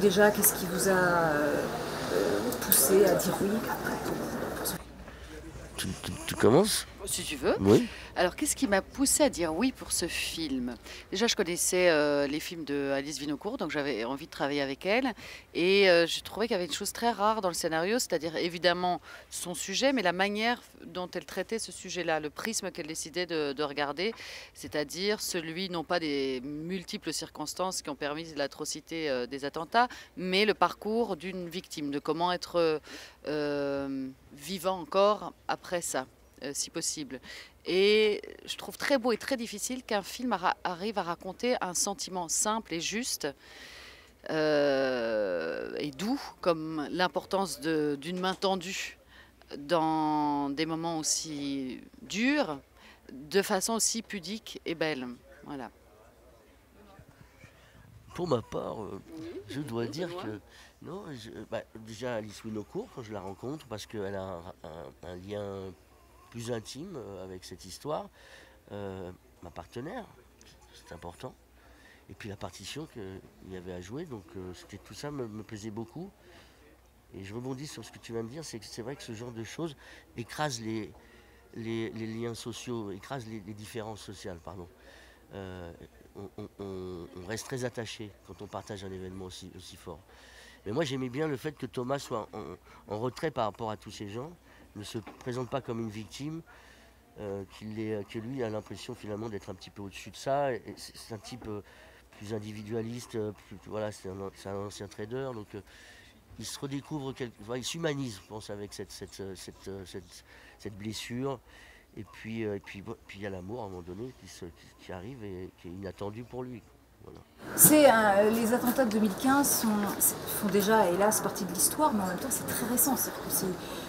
Déjà, qu'est-ce qui vous a poussé à dire oui? Tu commences? Si tu veux. Oui. Alors, qu'est-ce qui m'a poussée à dire oui pour ce film? Déjà, je connaissais les films de Alice Vinocourt, donc j'avais envie de travailler avec elle. Et je trouvais qu'il y avait une chose très rare dans le scénario, c'est-à-dire évidemment son sujet, mais la manière dont elle traitait ce sujet-là, le prisme qu'elle décidait de regarder, c'est-à-dire celui non pas des multiples circonstances qui ont permis l'atrocité des attentats, mais le parcours d'une victime, de comment être vivant encore après ça, si possible. Et je trouve très beau et très difficile qu'un film arrive à raconter un sentiment simple et juste et doux, comme l'importance d'une main tendue dans des moments aussi durs, de façon aussi pudique et belle. Voilà. Pour ma part, je dois dire que non, déjà Alice Winocourt, quand je la rencontre, parce qu'elle a un lien plus intime avec cette histoire, ma partenaire, c'est important. Et puis la partition qu'il y avait à jouer, donc tout ça me plaisait beaucoup. Et je rebondis sur ce que tu viens de dire, c'est que c'est vrai que ce genre de choses écrase les liens sociaux, écrase les différences sociales, pardon. Euh, on reste très attaché quand on partage un événement aussi fort. Mais moi j'aimais bien le fait que Thomas soit en retrait par rapport à tous ces gens, ne se présente pas comme une victime, que lui a l'impression finalement d'être un petit peu au-dessus de ça. Et c'est un type plus individualiste, voilà, c'est un ancien trader, donc il se redécouvre, il s'humanise, je pense, avec cette blessure. Et puis il y a l'amour à un moment donné qui arrive et qui est inattendu pour lui. Voilà. Les attentats de 2015 font déjà, hélas, partie de l'histoire, mais en même temps, c'est très récent.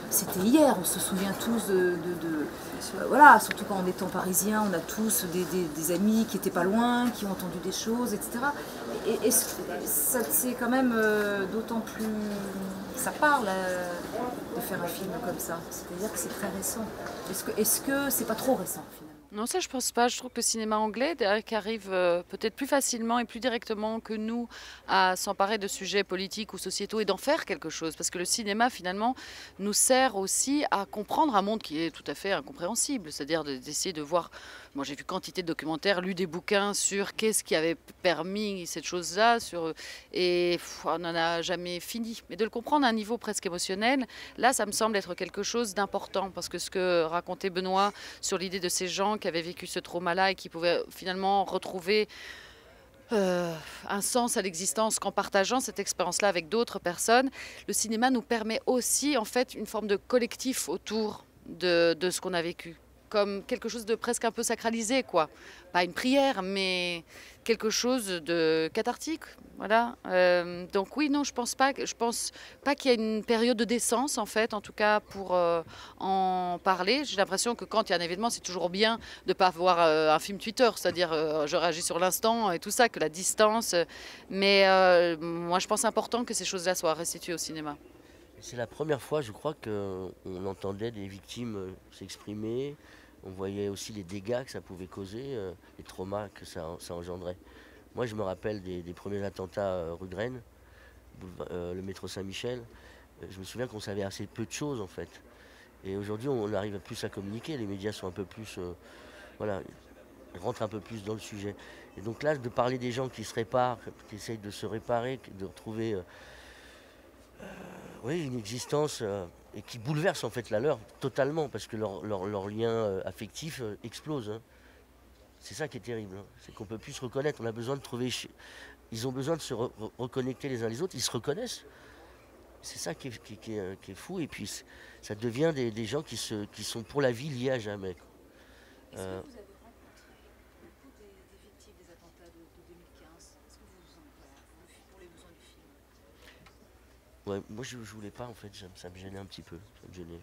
C'était hier, on se souvient tous voilà, surtout quand on est en parisien, on a tous des amis qui étaient pas loin, qui ont entendu des choses, etc. Et c'est quand même d'autant plus. Ça parle de faire un film comme ça. C'est-à-dire que c'est très récent. Est-ce que c'est pas trop récent, finalement? Non, ça je pense pas. Je trouve que le cinéma anglais qui arrive peut-être plus facilement et plus directement que nous à s'emparer de sujets politiques ou sociétaux et d'en faire quelque chose. Parce que le cinéma finalement nous sert aussi à comprendre un monde qui est tout à fait incompréhensible. C'est-à-dire d'essayer de voir. Moi j'ai vu quantité de documentaires, lu des bouquins sur qu'est-ce qui avait permis cette chose-là, et on n'en a jamais fini. Mais de le comprendre à un niveau presque émotionnel, là ça me semble être quelque chose d'important. Parce que ce que racontait Benoît sur l'idée de ces gens qui avaient vécu ce trauma-là et qui pouvaient finalement retrouver un sens à l'existence qu'en partageant cette expérience-là avec d'autres personnes. Le cinéma nous permet aussi en fait une forme de collectif autour de ce qu'on a vécu, comme quelque chose de presque un peu sacralisé, quoi. Pas une prière, mais quelque chose de cathartique, voilà. Donc oui, non, je pense pas qu'il y a une période de décence, en fait, en tout cas pour en parler. J'ai l'impression que quand il y a un événement, c'est toujours bien de ne pas avoir un film Twitter, c'est-à-dire je réagis sur l'instant et tout ça, que la distance. Mais moi, je pense important que ces choses-là soient restituées au cinéma. C'est la première fois, je crois, qu'on entendait des victimes s'exprimer. On voyait aussi les dégâts que ça pouvait causer, les traumas que ça engendrait. Moi, je me rappelle des premiers attentats rue de Rennes, le métro Saint-Michel. Je me souviens qu'on savait assez peu de choses, en fait. Et aujourd'hui, on arrive plus à communiquer. Les médias sont un peu plus, voilà, rentrent un peu plus dans le sujet. Et donc là, de parler des gens qui se réparent, qui essayent de se réparer, de retrouver oui, une existence et qui bouleverse en fait la leur totalement parce que leur lien affectif explose. Hein. C'est ça qui est terrible. Hein. C'est qu'on peut plus se reconnaître. On a besoin de trouver. Ils ont besoin de se reconnecter les uns les autres. Ils se reconnaissent. C'est ça qui est fou. Et puis ça devient des gens qui sont pour la vie liés à jamais. Quoi. Est-ce que vous avez rencontré beaucoup des victimes des attentats de 2015? Est-ce que vous en voilà, pour les besoins du film? Ouais, moi je voulais pas en fait. Ça me gênait un petit peu. Ça me gênait.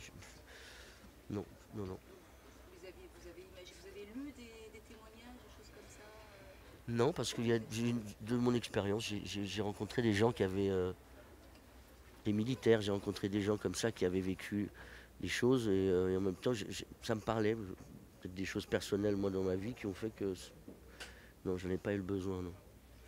Non, non, non. Vous avez lu des témoignages, des choses comme ça? Non, parce que de mon expérience, j'ai rencontré des gens qui avaient des militaires, j'ai rencontré des gens comme ça qui avaient vécu des choses et en même temps, ça me parlait, peut-être des choses personnelles moi dans ma vie qui ont fait que non, je n'ai pas eu le besoin. Non.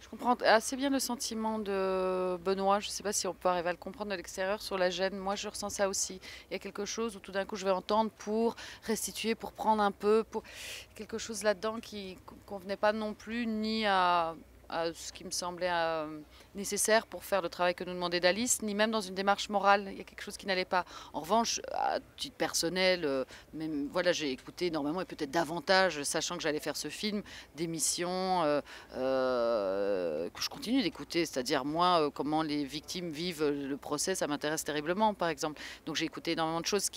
Je comprends assez bien le sentiment de Benoît. Je ne sais pas si on peut arriver à le comprendre de l'extérieur sur la gêne. Moi, je ressens ça aussi. Il y a quelque chose où tout d'un coup, je vais entendre pour restituer, pour prendre un peu, pour quelque chose là-dedans qui ne convenait pas non plus ni à ce qui me semblait nécessaire pour faire le travail que nous demandait Dalice, ni même dans une démarche morale. Il y a quelque chose qui n'allait pas. En revanche, à titre personnel, même, voilà, j'ai écouté énormément et peut-être davantage, sachant que j'allais faire ce film, d'émissions que je continue d'écouter. C'est-à-dire, moi, comment les victimes vivent le procès, ça m'intéresse terriblement, par exemple. Donc j'ai écouté énormément de choses.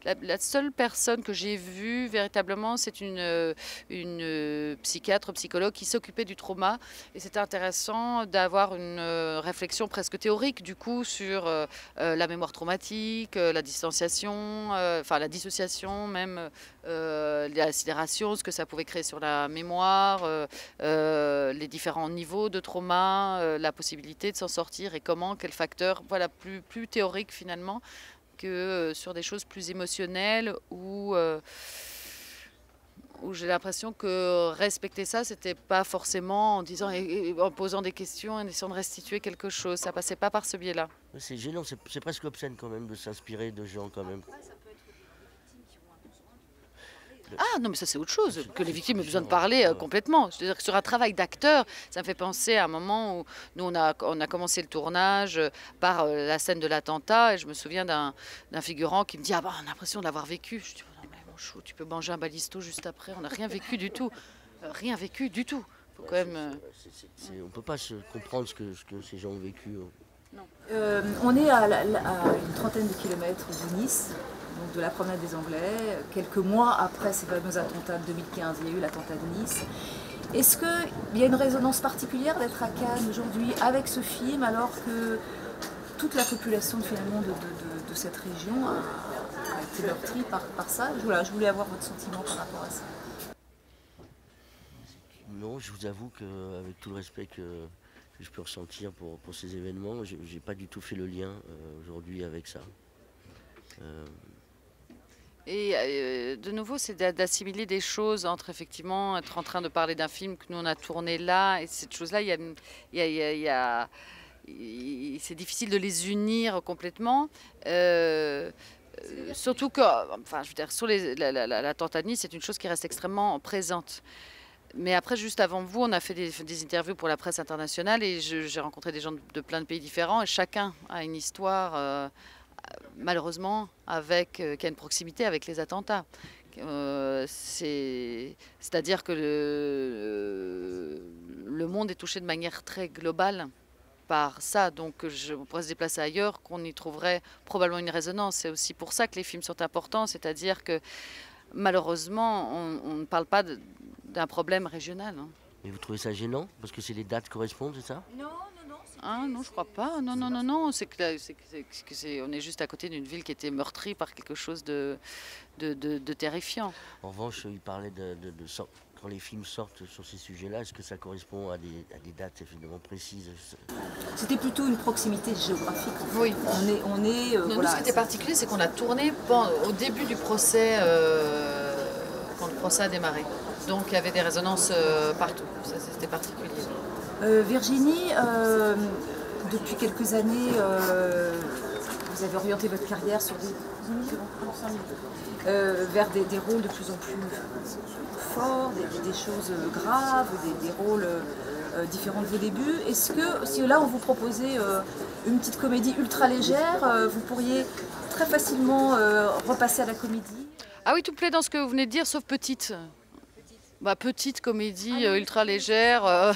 La seule personne que j'ai vue véritablement, c'est une psychiatre, psychologue qui s'occupait du trauma. Et c'était intéressant d'avoir une réflexion presque théorique du coup sur la mémoire traumatique, la distanciation, enfin la dissociation même, la sidération, ce que ça pouvait créer sur la mémoire, les différents niveaux de trauma, la possibilité de s'en sortir et comment, quels facteurs, voilà, plus théorique finalement que sur des choses plus émotionnelles où j'ai l'impression que respecter ça, c'était pas forcément en disant en posant des questions, en essayant de restituer quelque chose. Ça passait pas par ce biais-là. C'est gênant, c'est presque obscène quand même de s'inspirer de gens quand même. Ah non, mais ça c'est autre chose, que les victimes aient besoin de parler complètement. C'est-à-dire que sur un travail d'acteur, ça me fait penser à un moment où nous on a commencé le tournage par la scène de l'attentat et je me souviens d'un figurant qui me dit « Ah bah on a l'impression de l'avoir vécu ». Je dis « Non mais mon chou, tu peux manger un balisto juste après, on n'a rien vécu du tout. Rien vécu du tout ». Faut quand même... On ne peut pas se comprendre ce que ces gens ont vécu. On est à une trentaine de kilomètres de Nice, donc de la promenade des Anglais. Quelques mois après ces fameux attentats de 2015, il y a eu l'attentat de Nice. Est-ce qu'il y a une résonance particulière d'être à Cannes aujourd'hui avec ce film, alors que toute la population finalement de cette région a été meurtrie par ça? Voilà, je voulais avoir votre sentiment par rapport à ça. Non, je vous avoue qu'avec tout le respect que je peux ressentir pour ces événements, je n'ai pas du tout fait le lien aujourd'hui avec ça. Et de nouveau, c'est d'assimiler des choses entre effectivement être en train de parler d'un film que nous on a tourné là et cette chose-là, c'est difficile de les unir complètement. Surtout que, enfin, je veux dire, sur l'attentat de Nice, c'est une chose qui reste extrêmement présente. Mais après, juste avant vous, on a fait des interviews pour la presse internationale et j'ai rencontré des gens de plein de pays différents et chacun a une histoire, malheureusement, qui a une proximité avec les attentats. C'est-à-dire que le monde est touché de manière très globale par ça, donc on pourrait se déplacer ailleurs, qu'on y trouverait probablement une résonance. C'est aussi pour ça que les films sont importants, c'est-à-dire que malheureusement, on ne parle pas d'un problème régional. Hein. Et vous trouvez ça gênant? Parce que les dates correspondent, c'est ça? Non. Ah non, je crois pas. Non. On est juste à côté d'une ville qui était meurtrie par quelque chose de terrifiant. En revanche, il parlait quand les films sortent sur ces sujets-là, est-ce que ça correspond à des dates évidemment précises? C'était plutôt une proximité géographique. En fait. Oui. Voilà, nous, ce qui était particulier, c'est qu'on a tourné au début du procès, quand le procès a démarré. Donc il y avait des résonances partout. Ça, c'était particulier. Virginie, depuis quelques années, vous avez orienté votre carrière vers des rôles de plus en plus forts, des choses graves, des rôles différents de vos débuts. Est-ce que si là on vous proposait une petite comédie ultra légère, vous pourriez très facilement repasser à la comédie? Ah oui, tout plaît dans ce que vous venez de dire, sauf petite. Petite comédie ultra légère,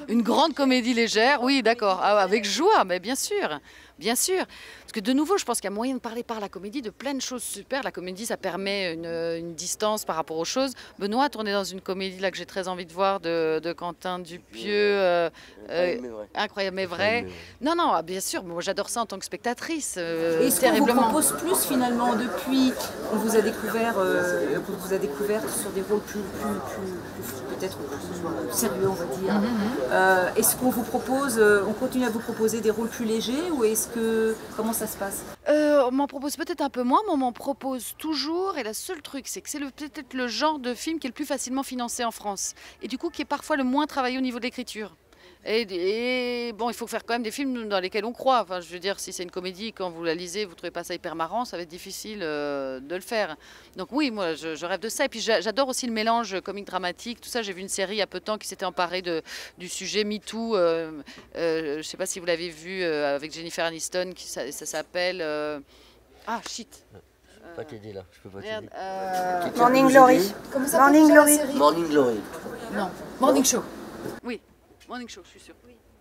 une grande comédie légère, oui d'accord, avec joie, mais bien sûr. Parce que de nouveau, je pense qu'il y a moyen de parler par la comédie de plein de choses super. La comédie, ça permet une distance par rapport aux choses. Benoît a tourné dans une comédie là que j'ai très envie de voir de Quentin Dupieux, Incroyable mais vrai. Non, bien sûr, moi j'adore ça en tant que spectatrice. Est-ce qu'on vous propose plus finalement depuis qu'on vous a découvert, sur des rôles plus peut-être plus sérieux, on va dire. Est-ce qu'on vous propose, on continue à vous proposer des rôles plus légers ou comment ça se passe? On m'en propose peut-être un peu moins, mais on m'en propose toujours. Et le seul truc, c'est que c'est peut-être le genre de film qui est le plus facilement financé en France. Et du coup, qui est parfois le moins travaillé au niveau de l'écriture. Et bon, il faut faire quand même des films dans lesquels on croit. Enfin, je veux dire, si c'est une comédie, quand vous la lisez, vous ne trouvez pas ça hyper marrant, ça va être difficile de le faire. Donc oui, moi, je rêve de ça. Et puis j'adore aussi le mélange comique-dramatique. Tout ça, j'ai vu une série il y a peu de temps qui s'était emparée du sujet MeToo. Je ne sais pas si vous l'avez vu avec Jennifer Aniston, ça s'appelle... Ah, shit. Je peux pas t'aider là, je peux pas Merde. t'aider. Morning Glory. Comment ça Morning s'appelle déjà la Glory. série? Morning Glory. Non, Morning Show. Oui, Morning Show, je suis sûre.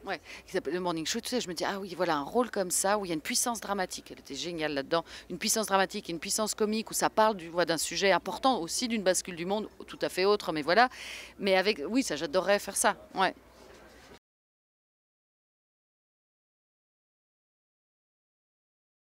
Ouais, qui s'appelle le Morning Show, tu sais, je me dis, ah oui, voilà, un rôle comme ça, où il y a une puissance dramatique, elle était géniale là-dedans, une puissance dramatique, une puissance comique, où ça parle d'un sujet important, aussi d'une bascule du monde, tout à fait autre, mais voilà. Mais avec, oui, ça, j'adorerais faire ça, ouais.